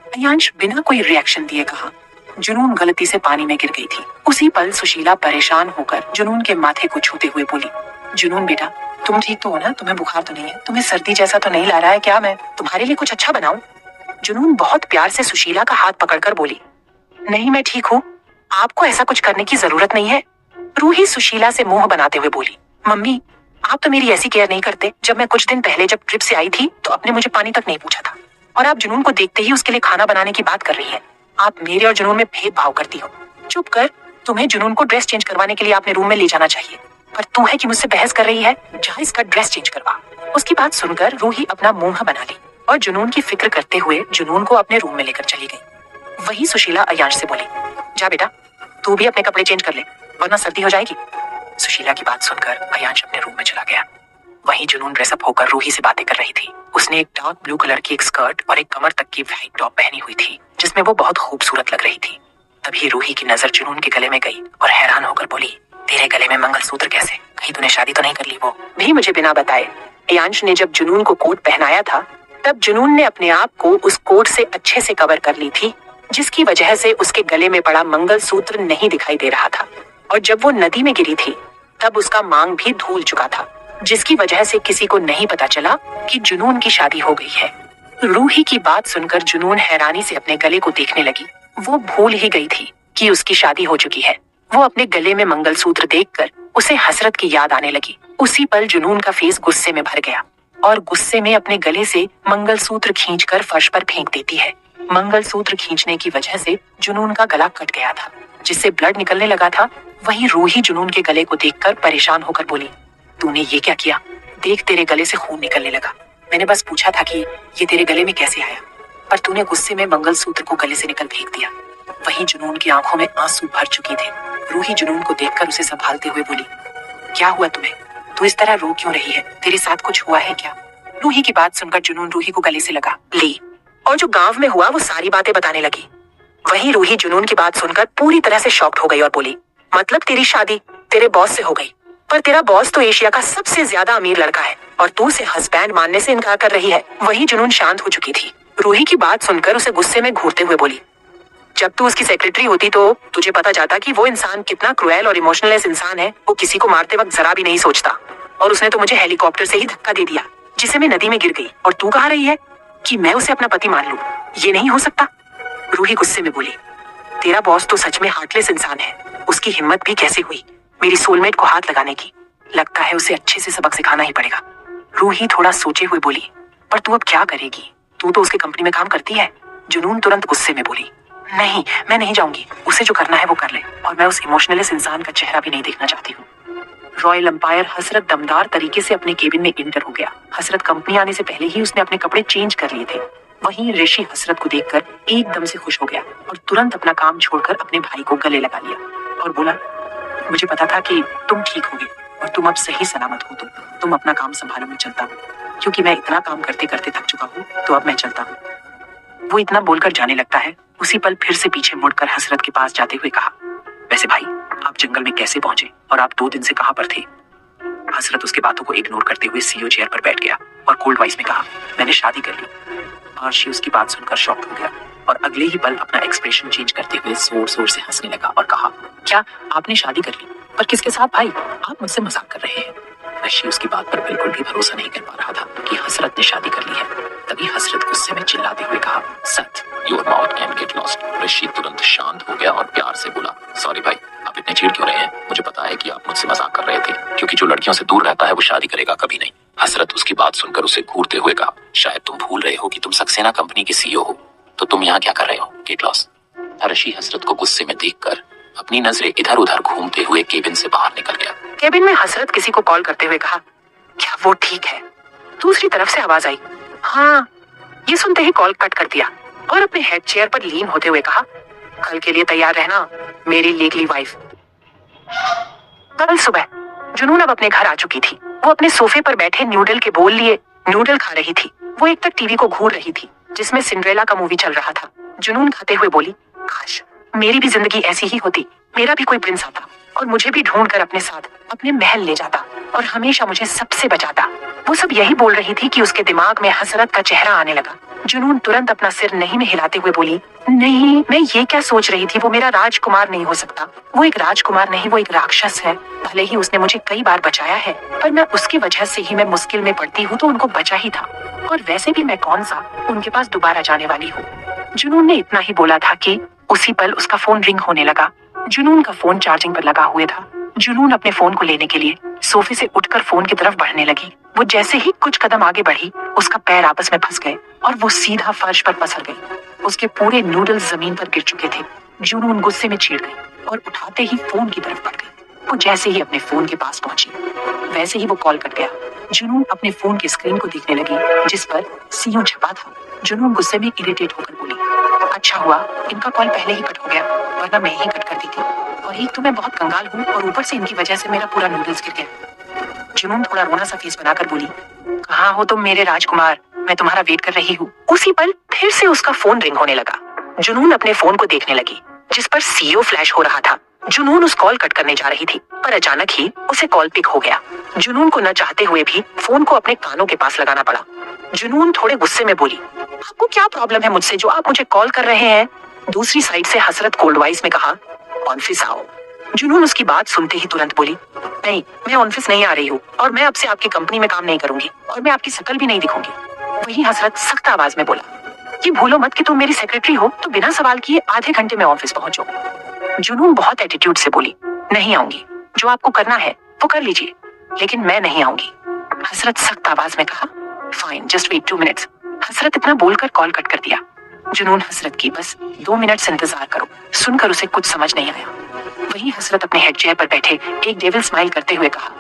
अय्यांश बिना कोई रिएक्शन दिए कहा, जुनून गलती से पानी में गिर गई थी। उसी पल सुशीला परेशान होकर जुनून के माथे को छूते हुए बोली, जुनून बेटा, तुम ठीक तो हो ना? तुम्हें बुखार तो नहीं है? तुम्हें सर्दी जैसा तो नहीं ला रहा है क्या? मैं तुम्हारे लिए कुछ अच्छा बनाऊं? जुनून बहुत प्यार से सुशीला का हाथ पकड़कर बोली, नहीं मैं ठीक हूँ, आपको ऐसा कुछ करने की जरूरत नहीं है। रूही सुशीला से मुंह बनाते हुए बोली, मम्मी आप तो मेरी ऐसी केयर नहीं करते। जब मैं कुछ दिन पहले जब ट्रिप से आई थी तो आपने मुझे पानी तक नहीं पूछा था, और आप जुनून को देखते ही उसके लिए खाना बनाने की बात कर रही है। आप मेरे और जुनून में भेदभाव करती हो। चुप कर, तुम्हें जुनून को ड्रेस चेंज करवाने के लिए अपने रूम में ले जाना चाहिए, पर तू है कि मुझसे बहस कर रही है। जा इसका ड्रेस चेंज करवा। उसकी बात सुनकर रूही अपना मुंह बना ली और जुनून की फिक्र करते हुए जुनून को अपने रूम में लेकर चली गई। वही सुशीला अय्यांश से बोली, जा बेटा तू भी अपने कपड़े चेंज कर ले, वरना सर्दी हो जाएगी। सुशीला की बात सुनकर अय्यांश अपने रूम में चला गया। वहीं जुनून ड्रेसअप होकर रूही से बातें कर रही थी। उसने एक डार्क ब्लू कलर की एक स्कर्ट और एक कमर तक की व्हाइट टॉप पहनी हुई थी, जिसमें वो बहुत खूबसूरत लग रही थी। तभी रूही की नजर जुनून के गले में गई और हैरान होकर बोली, तेरे गले में मंगलसूत्र कैसे? कहीं तूने शादी तो नहीं कर ली? वो भी मुझे बिना बताए अय्यांश ने जब जुनून को कोट पहनाया था, तब जुनून ने अपने आप को उस कोट से अच्छे से कवर कर ली थी, जिसकी वजह से उसके गले में पड़ा मंगलसूत्र नहीं दिखाई दे रहा था। और जब वो नदी में गिरी थी तब उसका मांग भी धुल चुका था, जिसकी वजह से किसी को नहीं पता चला कि जुनून की शादी हो गई है। रूही की बात सुनकर जुनून हैरानी से अपने गले को देखने लगी। वो भूल ही गई थी कि उसकी शादी हो चुकी है। वो अपने गले में मंगलसूत्र देखकर उसे हसरत की याद आने लगी। उसी पल जुनून का फेस गुस्से में भर गया और गुस्से में अपने गले से मंगलसूत्र खींचकर फर्श पर फेंक देती है। मंगलसूत्र खींचने की वजह से जुनून का गला कट गया था, जिससे ब्लड निकलने लगा था। वहीं रूही जुनून के गले को देखकर परेशान होकर बोली, तूने ये क्या किया? देख तेरे गले से खून निकलने लगा। मैंने बस पूछा था कि ये तेरे गले में कैसे आया, पर तूने गुस्से में मंगलसूत्र को गले से निकल फेंक दिया। वहीं जुनून की आंखों में आंसू भर चुके थे। रूही जुनून को देखकर उसे संभालते हुए बोली, क्या हुआ तुम्हें? तू इस तरह रो क्यों रही है? तेरे साथ कुछ हुआ है क्या? रूही की बात सुनकर जुनून रूही को गले से लगा ली और जो गांव में हुआ वो सारी बातें बताने लगी। वहीं रूही जुनून की बात सुनकर पूरी तरह से शॉक्ड हो गई और बोली, मतलब तेरी शादी तेरे बॉस से हो गई? पर तेरा बॉस तो एशिया का सबसे ज्यादा अमीर लड़का है और तू उसे हस्बैंड मानने से इनकार कर रही है। वहीं जुनून शांत हो चुकी थी। रूही की बात सुनकर उसे गुस्से में घूरते हुए बोली, जब तू उसकी सेक्रेटरी होती तो तुझे पता जाता कि वो इंसान कितना क्रूएल और इमोशनलेस इंसान है। वो किसी को मारते वक्त जरा भी नहीं सोचता, और उसने तो मुझे हेलीकॉप्टर से ही धक्का दे दिया, जिसे मैं नदी में गिर गई, और तू कह रही है कि मैं उसे अपना पति मान लूं? ये नहीं हो सकता। रूही गुस्से में बोली, तेरा बॉस तो सच में हार्टलेस इंसान है। उसकी हिम्मत भी कैसे हुई मेरी सोलमेट को हाथ लगाने की। लगता है उसे अच्छे से सबक सिखाना ही पड़ेगा। रूही थोड़ा सोचे हुए बोली, पर तू अब क्या करेगी? तू तो उसके कंपनी में काम करती है। जुनून तुरंत गुस्से में बोली, नहीं, मैं नहीं जाऊंगी। उसे जो करना है वो कर ले, और मैं उस इमोशनलेस इंसान का चेहरा भी नहीं देखना चाहती हूँ। रॉयल एम्पायर हसरत दमदार तरीके से अपने केबिन में इंटर हो गया। हसरत कंपनी आने से पहले ही उसने अपने कपड़े चेंज कर लिए थे। वहीं ऋषि हसरत को देखकर एकदम से खुश हो गया और तुरंत अपना काम छोड़कर अपने भाई को गले लगा लिया और बोला, मुझे पता था कि तुम ठीक होगे और तुम अब सही सलामत हो। तुम अपना काम संभालो, मैं चलता हूँ, क्योंकि मैं इतना काम करते करते थक चुका हूँ, तो अब मैं चलता हूँ। वो इतना बोलकर जाने लगता है। उसी पल फिर से पीछे मुड़कर हसरत के पास जाते हुए कहा, वैसे भाई, आप जंगल में कैसे पहुंचे और आप 2 दिन से कहां पर थे? हसरत उसके बातों को इग्नोर करते हुए सीईओ चेयर पर बैठ गया और कोल्ड वॉइस में कहा, मैंने शादी कर ली। आर्शी उसकी बात सुनकर शॉक हो गया और अगले ही पल अपना एक्सप्रेशन चेंज करते हुए जोर जोर से हंसने लगा और कहा, क्या आपने शादी कर ली? पर किसके साथ भाई? आप मुझसे मजाक कर रहे हैं। ऋषि उसकी बात पर बिल्कुल भी भरोसा नहीं कर पा रहा था कि हसरत ने शादी कर ली है। तभी हसरत गुस्से में चिल्लाते हुए कहा, सच, your mouth can get lost. Rishi तुरंत शांत हो गया और प्यार से बोला, सॉरी भाई, आप इतने चिढ़ क्यों रहे हैं? मुझे पता है कि आप मुझसे मजाक कर रहे थे, क्योंकि जो लड़कियों से दूर रहता है वो शादी करेगा कभी नहीं। हसरत उसकी बात सुनकर उसे घूरते हुए कहा, शायद तुम भूल रहे हो कि तुम सक्सेना कंपनी के सीईओ हो, तो तुम यहाँ क्या कर रहे हो? Gate lost. ऋषि हसरत को गुस्से में देखकर अपनी नजरें इधर उधर घूमते हुए केबिन से बाहर निकल गया। केबिन में हसरत किसी को कॉल करते हुए कहा, क्या वो ठीक है? दूसरी तरफ से आवाज आई, हाँ। ये सुनते ही कॉल कट कर दिया और अपने हेड चेयर पर लीन होते हुए कहा, कल के लिए तैयार रहना मेरी लीगली वाइफ। कल सुबह जुनून अब अपने घर आ चुकी थी। वो अपने सोफे पर बैठे न्यूडल के बोल लिए नूडल खा रही थी। वो एक तक टीवी को घूर रही थी जिसमें सिंड्रेला का मूवी चल रहा था। जुनून खाते हुए बोली, काश मेरी भी जिंदगी ऐसी ही होती, मेरा भी कोई प्रिंस आता और मुझे भी ढूंढ कर अपने साथ अपने महल ले जाता और हमेशा मुझे सबसे बचाता। वो सब यही बोल रही थी कि उसके दिमाग में हसरत का चेहरा आने लगा। जुनून तुरंत अपना सिर नहीं में हिलाते हुए बोली, नहीं, मैं ये क्या सोच रही थी, वो मेरा राजकुमार नहीं हो सकता। वो एक राजकुमार नहीं, वो एक राक्षस है। भले ही उसने मुझे कई बार बचाया है, पर मैं उसकी वजह से ही मैं मुश्किल में पड़ती हूँ, तो उनको बचा ही था। और वैसे भी मैं कौन सा उनके पास दोबारा जाने वाली हूँ। जुनून ने इतना ही बोला था कि उसी पल उसका फोन रिंग होने लगा। जुनून का फोन चार्जिंग पर लगा हुआ था। जुनून अपने फोन को लेने के लिए सोफे से उठकर फोन की तरफ बढ़ने लगी। वो जैसे ही कुछ कदम आगे बढ़ी, उसका पैर आपस में फंस गए और वो सीधा फर्श पर पसर गई। उसके पूरे नूडल्स जमीन पर गिर चुके थे। जुनून गुस्से में चीड़ गई और उठाते ही फोन की तरफ बढ़ गई। वो जैसे ही अपने फोन के पास पहुंची, वैसे ही वो कॉल कट गया। जुनून अपने फोन की स्क्रीन को देखने लगी जिस पर सीईओ छपा था। जुनून गुस्से में इरिटेट होकर बोली, अच्छा हुआ इनका कॉल पहले ही कट हो गया, वरना मैं ही कट करती थी। और एक तो मैं बहुत कंगाल हूँ और ऊपर से इनकी वजह से मेरा पूरा नूडल्स गिर गया। जुनून थोड़ा रोना सा फेस बनाकर बोली, कहाँ हो तुम मेरे राजकुमार, मैं तुम्हारा वेट कर रही हूँ। उसी पल फिर से उसका फोन रिंग होने लगा। जुनून अपने फोन को देखने लगी जिस पर सीईओ फ्लैश हो रहा था। जुनून उस कॉल कट करने जा रही थी, पर अचानक ही उसे कॉल पिक हो गया। जुनून को न चाहते हुए भी फोन को अपने कानों के पास लगाना पड़ा। जुनून थोड़े गुस्से में बोली, आपको क्या प्रॉब्लम है मुझसे जो आप मुझे कॉल कर रहे हैं? दूसरी साइड से हसरत कोल्ड वॉइस में कहा, ऑफिस आओ। जुनून उसकी बात सुनते ही तुरंत बोली, नहीं, मैं ऑफिस नहीं आ रही हूँ और मैं अब से आपकी कंपनी में काम नहीं करूंगी और मैं आपकी शक्ल भी नहीं दिखूंगी। वहीं हसरत सख्त आवाज में बोला, कि भूलो मत कि तुम मेरी सेक्रेटरी हो, तो बिना सवाल किए आधे घंटे में ऑफिस पहुंचो। जुनून बहुत एटीट्यूड से बोली, नहीं आऊंगी, जो आपको करना है वो कर लीजिए, लेकिन मैं नहीं आऊंगी। हसरत सख्त आवाज में कहा, फाइन, जस्ट वेट 2 मिनट्स। हसरत इतना बोलकर कॉल कट कर दिया। जुनून हसरत की, बस 2 मिनट इंतजार करो। सुनकर उसे कुछ समझ नहीं आया। वहीं हसरत अपने हेड चेयर पर बैठे एक डेविल स्माइल करते हुए कहा,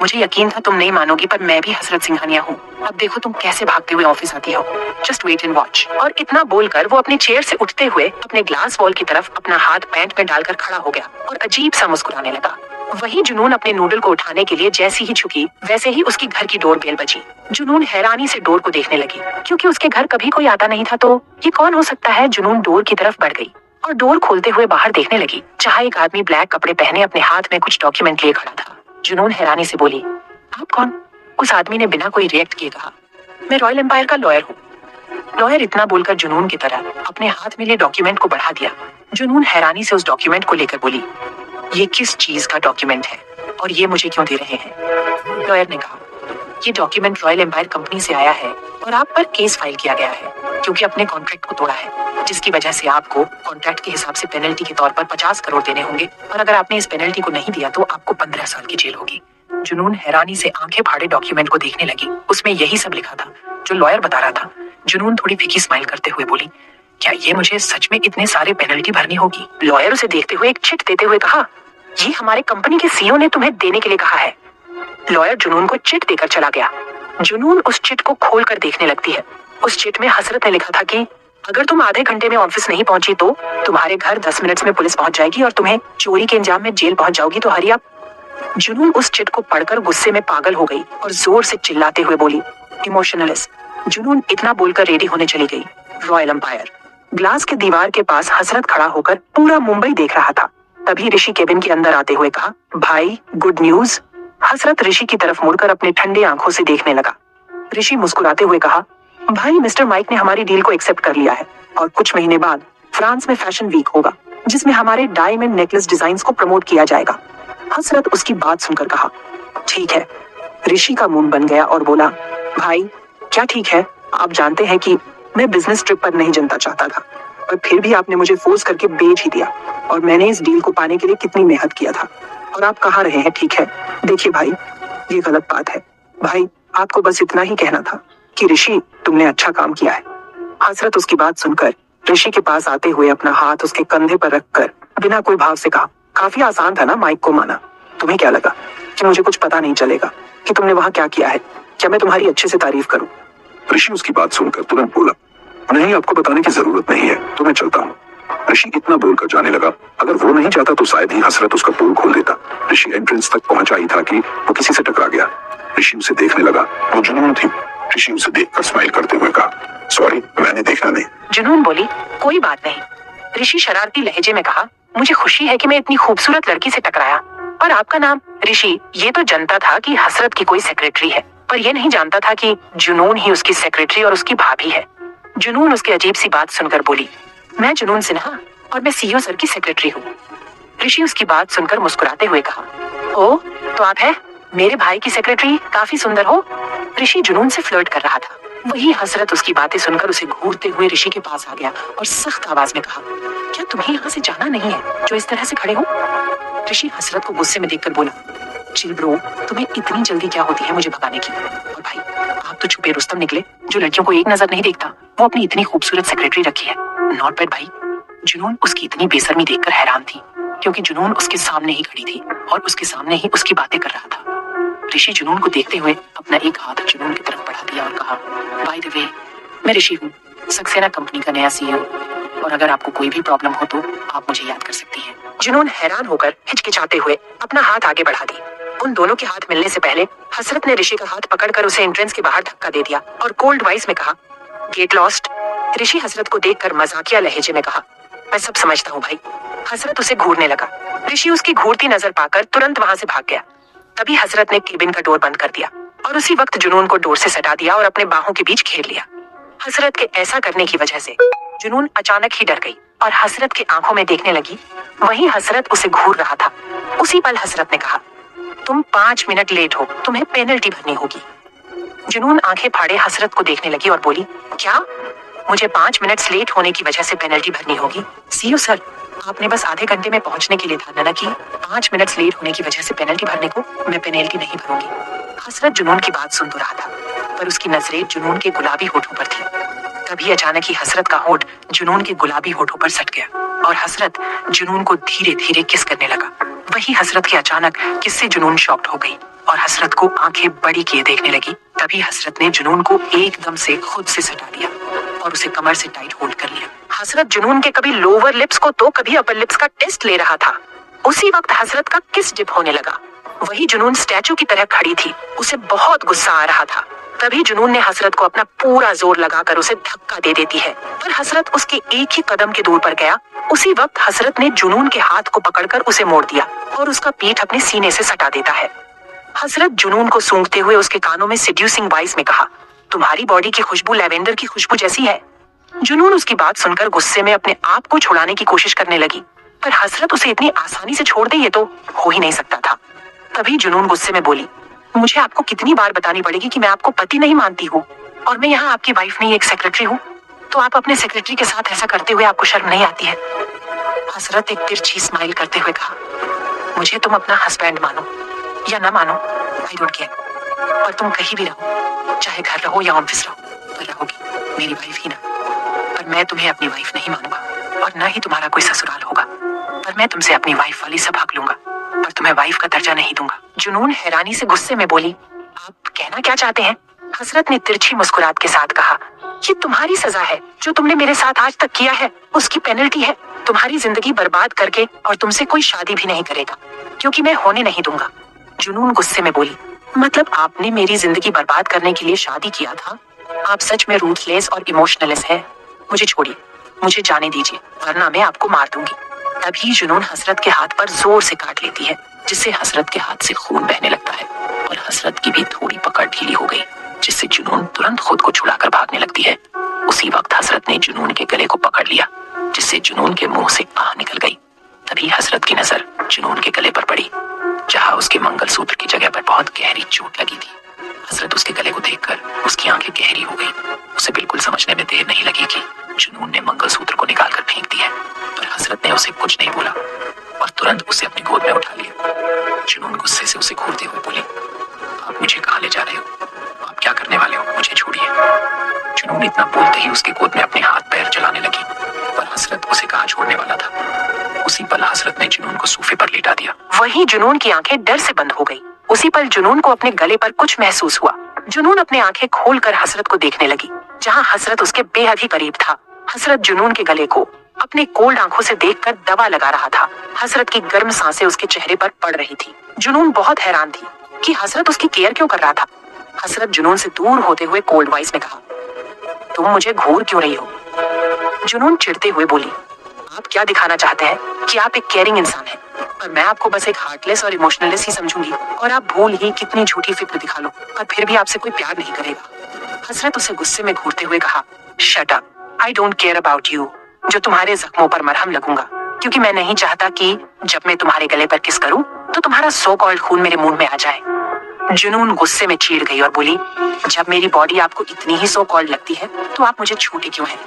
मुझे यकीन था तुम नहीं मानोगी, पर मैं भी हसरत सिंघानिया हूँ। अब देखो तुम कैसे भागते हुए ऑफिस आती हो। Just wait and watch. और इतना बोलकर वो अपने चेयर से उठते हुए अपने ग्लास वॉल की तरफ अपना हाथ पैंट में डालकर खड़ा हो गया और अजीब सा मुस्कुराने लगा। वहीं जुनून अपने नूडल को उठाने के लिए जैसी ही झुकी, वैसे ही उसकी घर की डोर बेल बजी। जुनून हैरानी से डोर को देखने लगी, क्योंकि उसके घर कभी कोई आता नहीं था, तो ये कौन हो सकता है। जुनून डोर की तरफ बढ़ गई और डोर खोलते हुए बाहर देखने लगी, जहाँ एक आदमी ब्लैक कपड़े पहने अपने हाथ में कुछ डॉक्यूमेंट लिए खड़ा था। जुनून हैरानी से बोली, आप कौन? उस आदमी ने बिना कोई रिएक्ट किए कहा, मैं रॉयल एम्पायर का लॉयर हूँ। लॉयर इतना बोलकर जुनून की तरह अपने हाथ में लिए डॉक्यूमेंट को बढ़ा दिया। जुनून हैरानी से उस डॉक्यूमेंट को लेकर बोली, ये किस चीज का डॉक्यूमेंट है और ये मुझे क्यों दे रहे हैं? लॉयर ने कहा, ये डॉक्यूमेंट रॉयल एम्पायर कंपनी से आया है और आप पर केस फाइल किया गया है क्योंकि आपने कॉन्ट्रैक्ट को तोड़ा है, जिसकी वजह से आपको कॉन्ट्रैक्ट के हिसाब से पेनल्टी के तौर पर 50 करोड़ देने होंगे और अगर आपने इस पेनल्टी को नहीं दिया तो आपको 15 साल की जेल होगी। जुनून हैरानी से आंखें फाड़े डॉक्यूमेंट को देखने लगी। उसमें यही सब लिखा था जो लॉयर बता रहा था। जुनून थोड़ी फीकी स्माइल करते हुए बोली, क्या ये मुझे सच में इतने सारे पेनल्टी भरनी होगी? लॉयर उसे देखते हुए एक चिट देते हुए कहा, ये हमारे कंपनी के सीईओ ने तुम्हें देने के लिए कहा है। लॉयर जुनून को चिट देकर चला गया। जुनून उस चिट को खोल कर देखने लगती है। उस चिट में हसरत ने लिखा था कि अगर तुम आधे घंटे में ऑफिस नहीं पहुंची तो तुम्हारे घर 10 मिनट में पुलिस पहुंच जाएगी और तुम्हें चोरी के इंजाम में जेल पहुंच जाओगी, तो हरी आप। जुनून उस चिट को पढ़कर गुस्से में पागल हो गई और जोर से चिल्लाते हुए बोली, इमोशनलिस्ट। जुनून इतना बोलकर रेडी होने चली गई। रॉयल एम्पायर ग्लास के दीवार के पास हसरत खड़ा होकर पूरा मुंबई देख रहा था। तभी ऋषि केबिन के अंदर आते हुए कहा, भाई गुड न्यूज। हसरत ऋषि की तरफ मुड़कर अपने ठंडे आंखों से देखने लगा। ऋषि मुस्कुराते हुए कहा, भाई मिस्टर माइक ने हमारी डील को एक्सेप्ट कर लिया है और कुछ महीने बाद फ्रांस में फैशन वीक होगा जिसमें हमारे डायमंड नेकलेस डिजाइन्स को प्रमोट किया जाएगा। हसरत उसकी बात सुनकर कहा, ठीक है। ऋषि का मुंह बन गया और बोला, भाई क्या ठीक है? आप जानते हैं कि मैं बिजनेस ट्रिप पर नहीं जनता चाहता था और फिर भी आपने मुझे फोर्स करके बेच ही दिया और मैंने इस डील को पाने के लिए कितनी मेहनत किया था और आप कहाँ रहे हैं? ठीक है, देखिए भाई ये गलत बात है। भाई आपको बस इतना ही कहना था कि ऋषि तुमने अच्छा काम किया है। हसरत उसकी बात सुनकर ऋषि के पास आते हुए अपना हाथ उसके कंधे पर रखकर बिना कोई भाव से कहा, काफी आसान था ना माइक को माना? तुम्हें क्या लगा कि मुझे कुछ पता नहीं चलेगा कि तुमने वहां क्या किया है? क्या मैं तुम्हारी अच्छे से तारीफ करूं? ऋषि उसकी बात सुनकर तुरंत बोला, नहीं आपको बताने की जरूरत नहीं है, तो मैं चलता हूँ। ऋषि इतना बोलकर जाने लगा। अगर वो नहीं चाहता तो शायद ही हसरत उसका पोल खोल देता। ऋषि एंट्रेंस तक पहुंचा ही था कि वो किसी से टकरा गया। ऋषि उसे देखने लगा। वो जुनून थी। ऋषि उसे देखकर स्माइल करते हुए कहा, सॉरी मैंने देखा नहीं। जुनून बोली, कोई बात नहीं। ऋषि शरारती लहजे में कहा, मुझे खुशी है कि मैं इतनी खूबसूरत लड़की से टकराया। और आपका नाम? ऋषि ये तो जानता था कि हसरत की कोई सेक्रेटरी है, पर यह नहीं जानता था कि जुनून ही उसकी सेक्रेटरी और उसकी भाभी है। जुनून उसकी अजीब सी बात सुनकर बोली, मैं जुनून सिन्हा और मैं सीईओ सर की सेक्रेटरी हूँ। ऋषि उसकी बात सुनकर मुस्कुराते हुए कहा, ओ तो आप है मेरे भाई की सेक्रेटरी, काफी सुंदर हो। ऋषि जुनून से फ्लर्ट कर रहा था। वही हसरत उसकी बातें सुनकर उसे घूरते हुए ऋषि के पास आ गया और सख्त आवाज में कहा, क्या तुम्हें यहाँ से जाना नहीं है जो इस तरह से खड़े हो? ऋषि हसरत को गुस्से में देखकर बोला, चिल ब्रो, तुम्हें इतनी जल्दी क्या होती है मुझे भगाने की? और भाई आप तो छुपे रुस्तम निकले जो लड़कियों को एक नजर नहीं देखता। वो अपनी इतनी खूबसूरत सेक्रेटरी रखी है। नॉट बैड भाई। जुनून उसकी इतनी बेशर्मी देखकर हैरान थी क्योंकि जुनून उसके सामने ही खड़ी थी और उसके सामने ही उसकी बातें कर रहा था। ऋषि जुनून को देखते हुए अपना एक हाथ जुनून की तरफ बढ़ा दिया और कहा, बाय द वे मैं ऋषि हूँ, सक्सेना कंपनी का नया सीईओ, और अगर आपको कोई भी प्रॉब्लम हो तो आप मुझे याद कर सकती हैं। जुनून हैरान होकर हिचकिचाते हुए अपना हाथ आगे बढ़ा दी। उन दोनों के हाथ मिलने से पहले हसरत ने ऋषि का हाथ पकड़कर उसे एंट्रेंस के बाहर धक्का दे दिया और कोल्ड वॉइस में कहा, गेट लॉस्ट। ऋषि हसरत को देखकर मजाकिया लहजे में कहा, मैं सब समझता हूँ भाई। हसरत उसे घूरने लगा। ऋषि उसकी घूरती नजर पाकर तुरंत वहां से भाग गया। तभी हसरत ने केबिन का डोर बंद कर दिया और उसी वक्त जुनून को डोर से सटा दिया और अपने बाहों के बीच घेर लिया। हसरत के ऐसा करने की वजह से जुनून अचानक ही डर गई और हसरत की आंखों में देखने लगी। वहीं हसरत उसे घूर रहा था। उसी पल हसरत ने कहा, तुम 5 मिनट लेट हो, तुम्हें पेनल्टी भरनी होगी। जुनून आंखें फाड़े हसरत को देखने लगी और बोली, क्या मुझे 5 मिनट लेट होने की वजह से पेनल्टी भरनी होगी? सीईओ सर, आपने बस आधे घंटे में पहुंचने के लिए था ना कि 5 मिनट लेट होने की वजह से पेनल्टी भरने को? मैं पेनल्टी नहीं भरूंगी। हसरत जुनून की बात सुन तो रहा था पर उसकी नजरें जुनून के गुलाबी होठों पर थी। तभी अचानक ही हसरत का होठ जुनून के गुलाबी होठों पर सट गया और हसरत जुनून को धीरे धीरे किस करने लगा। वही हसरत के अचानक किस से जुनून शॉक्ड हो गई और हसरत को आंखें बड़ी किए देखने लगी। तभी हसरत ने जुनून को एकदम से खुद से सटा दिया और उसे कमर से टाइट होल्ड कर लिया। हसरत जुनून के कभी लोअर लिप्स को तो कभी अपर लिप्स का टेस्ट ले रहा था। उसी वक्त हसरत का किस डिप होने लगा। वही जुनून स्टैचू की तरह खड़ी थी। उसे बहुत गुस्सा आ रहा था। तभी जुनून ने हसरत को अपना पूरा जोर लगाकर उसे धक्का दे देती है पर हसरत उसके एक ही कदम के दूर पर गया। उसी वक्त हसरत ने जुनून के हाथ को पकड़कर उसे मोड़ दिया और उसका पीठ अपने सीने से सटा देता है। हसरत जुनून को सूंघते हुए उसके कानों में सेड्यूसिंग वॉइस में कहा, तुम्हारी बॉडी की खुशबू लैवेंडर की खुशबू जैसी है। जुनून उसकी बात सुनकर गुस्से में अपने आप को छुड़ाने की कोशिश करने लगी पर हसरत उसे इतनी आसानी से छोड़ दे ये तो हो ही नहीं सकता था। तभी जुनून गुस्से में बोली, मुझे आपको कितनी बार बतानी पड़ेगी कि मैं आपको पति नहीं मानती हूँ और मैं यहाँ आपकी वाइफ नहीं एक सेक्रेटरी हूँ। तो आप अपने सेक्रेटरी के साथ ऐसा करते हुए आपको शर्म नहीं आती है? हसरत एक तिरछी स्माइल करते हुए कहा, मुझे तुम अपना हस्बैंड मानो या ना मानो, आई डोंट केयर, पर तुम कहीं भी रहो, चाहे घर रहो या ऑफिस रहो, पर रहोगी मेरी वाइफ ही ना। पर मैं तुम्हें अपनी वाइफ नहीं मानूंगा और ना ही तुम्हारा कोई ससुराल होगा, पर मैं तुमसे अपनी वाइफ वाली सब हक लूंगा, पर तुम्हें वाइफ का दर्जा नहीं दूंगा। जुनून हैरानी से गुस्से में बोली, आप कहना क्या चाहते हैं? हसरत ने तिरछी मुस्कुराहट के साथ कहा, ये तुम्हारी सजा है, जो तुमने मेरे साथ आज तक किया है उसकी पेनल्टी है। तुम्हारी जिंदगी बर्बाद करके और तुमसे कोई शादी भी नहीं करेगा, क्योंकि मैं होने नहीं दूंगा। जुनून गुस्से में बोली, मतलब आपने मेरी जिंदगी बर्बाद करने के लिए शादी किया था? आप सच में रूथलेस और इमोशनलेस है। मुझे छोड़िए, मुझे जाने दीजिए, वरना मैं आपको मार दूंगी। तभी जुनून हसरत के हाथ पर जोर से काट लेती है, जिससे हसरत के हाथ से खून बहने लगता है और हसरत की भी थोड़ी पकड़ ढीली हो गई, जिससे जुनून तुरंत खुद को छुड़ाकर भागने लगती है। उसी वक्त हसरत ने जुनून के गले को पकड़ लिया, जिससे जुनून के मुंह से आह निकल गई। तभी हसरत की नजर जुनून के गले पर पड़ी, जहां उसके मंगलसूत्र की जगह पर बहुत गहरी चोट लगी थी। हसरत उसके गले को देखकर उसकी आंखें गहरी हो गई। उसे बिल्कुल समझने में देर नहीं लगी कि जुनून ने मंगलसूत्र को निकालकर फेंक दिया, पर हसरत ने उसे कुछ नहीं बोला और तुरंत उसे अपनी गोद में उठा लिया। जुनून गुस्से से उसे घूरते हुए बोली, आप मुझे कहाँ ले जा रहे हो? आप क्या करने वाले हो? मुझे छोड़िए। जुनून इतना बोलते ही उसके गोद में अपने हाथ पैर चलाने लगी, पर हसरत उसे कहाँ छोड़ने वाला था। उसी पल हसरत ने जुनून को सोफे पर लेटा दिया। वहीं जुनून की आंखें डर से बंद हो गई। उसी पल जुनून को अपने गले पर कुछ महसूस हुआ। जुनून अपने आंखें खोलकर हसरत को देखने लगी, जहां हसरत उसके बेहद ही करीब था। हसरत जुनून के गले को अपने कोल्ड आंखों से देखकर दवा लगा रहा था। हसरत की गर्म सांसें उसके चेहरे पर पड़ रही थी। जुनून बहुत हैरान थी कि हसरत उसकी केयर क्यों कर रहा था। हसरत जुनून से दूर होते हुए कोल्ड वॉइस में कहा, तुम मुझे घूर क्यों रही हो? जुनून चिढ़ते हुए बोली, आप क्या दिखाना चाहते हैं कि आप एक केयरिंग इंसान हैं, और मैं आपको बस एक हार्टलेस और इमोशनलेस ही समझूंगी, और आप भूल ही कितनी झूठी फिक्र दिखा लो, पर फिर भी आपसे कोई प्यार नहीं करेगा। हसरत उसे गुस्से में घूरते हुए कहा, shut up, I don't care about you. जो तुम्हारे जख्मों पर मरहम लगूंगा, क्योंकि मैं नहीं चाहता कि जब मैं तुम्हारे गले पर किस करूं तो तुम्हारा सो कॉल्ड खून मेरे मुंह में आ जाए। जुनून गुस्से में चीड़ गई और बोली, जब मेरी बॉडी आपको इतनी ही सो कॉल्ड लगती है तो आप मुझे छूते क्यों हैं?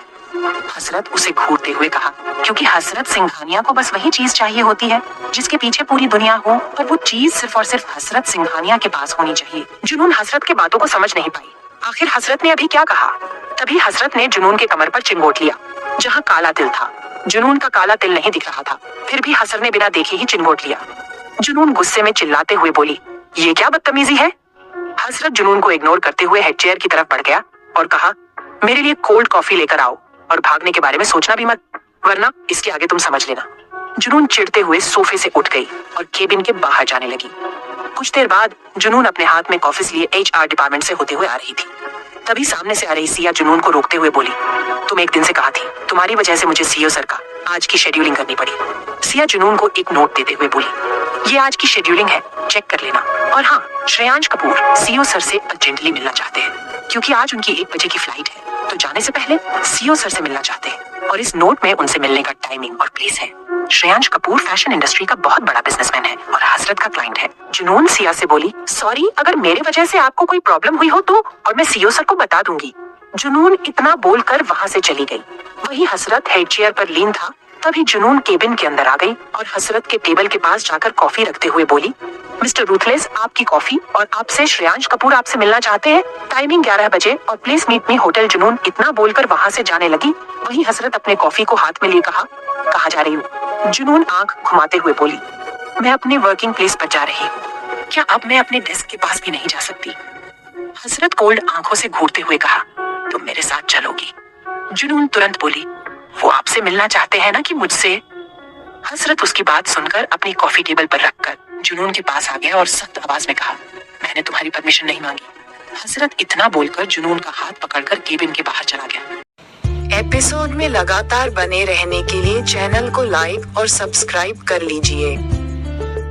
हसरत उसे घूरते हुए कहा, क्योंकि हसरत सिंघानिया को बस वही चीज चाहिए होती है जिसके पीछे पूरी दुनिया हो, और वो चीज सिर्फ और सिर्फ हसरत सिंघानिया के पास होनी चाहिए। जुनून हसरत के बातों को समझ नहीं पाई। आखिर हसरत ने अभी क्या कहा? तभी हसरत ने जुनून के कमर पर चिंगोट लिया, जहाँ काला तिल था। जुनून का काला तिल नहीं दिख रहा था, फिर भी हसर ने बिना देखे ही चिंगोट लिया। जुनून गुस्से में चिल्लाते हुए बोली, ये क्या बदतमीजी है? हसरत जुनून को इग्नोर करते हुए हेड चेयर की तरफ बढ़ गया और कहा, मेरे लिए कोल्ड कॉफी लेकर आओ, और भागने के बारे में सोचना भी मत, वरना इसके आगे तुम समझ लेना। जुनून चिढ़ते हुए सोफे से उठ गई और केबिन के बाहर जाने लगी। कुछ देर बाद जुनून अपने हाथ में कॉफीज लिए HR डिपार्टमेंट से होते हुए आ रही थी। तभी सामने से आ रही सिया जुनून को रोकते हुए बोली, तुम एक दिन से कहा थी, तुम्हारी वजह से मुझे CEO सर का आज की शेड्यूलिंग करनी पड़ी। सिया जुनून को एक नोट देते हुए बोली, ये आज की शेड्यूलिंग है, चेक कर लेना। और हाँ, श्रेयांश कपूर CEO सर से अर्जेंटली मिलना चाहते हैं, क्योंकि आज उनकी 1 बजे की फ्लाइट है, तो जाने से पहले CEO सर से मिलना चाहते हैं, और इस नोट में उनसे मिलने का टाइमिंग और प्लेस है। श्रेयांश कपूर फैशन इंडस्ट्री का बहुत बड़ा बिजनेसमैन है और हसरत का क्लाइंट है। जुनून सिया से बोली, सॉरी, अगर मेरे वजह से आपको कोई प्रॉब्लम हुई हो तो, और मैं CEO सर को बता दूंगी। जुनून इतना बोलकर वहां से चली गई। वही हसरत हेड चेयर पर लीन था। तभी जुनून केबिन के अंदर आ गई और हसरत के टेबल के पास जाकर कॉफी रखते हुए बोली, मिस्टर रूथलेस, आपकी कॉफी, और आपसे श्रेयांश कपूर आपसे मिलना चाहते हैं। टाइमिंग 11 बजे और प्लीज मीट मी होटल। जुनून इतना बोलकर वहां से जाने लगी। वही हसरत अपने कॉफी को हाथ में लिए कहा, कहाँ जा रही हूँ? जुनून आंख घुमाते हुए बोली, मैं अपने वर्किंग प्लेस पर जा रही हूँ। क्या अब मैं अपने डेस्क के पास भी नहीं जा सकती? हसरत कोल्ड आंखों से घूरते हुए कहा, तुम मेरे साथ चलोगी? जुनून तुरंत बोली, वो आपसे मिलना चाहते हैं ना कि मुझसे? हसरत उसकी बात सुनकर अपनी कॉफी टेबल पर रखकर जुनून के पास आ गया और सख्त आवाज में कहा, मैंने तुम्हारी परमिशन नहीं मांगी। हसरत इतना बोलकर जुनून का हाथ पकड़कर केबिन के बाहर चला गया। एपिसोड में लगातार बने रहने के लिए चैनल को लाइक और सब्सक्राइब कर लीजिए।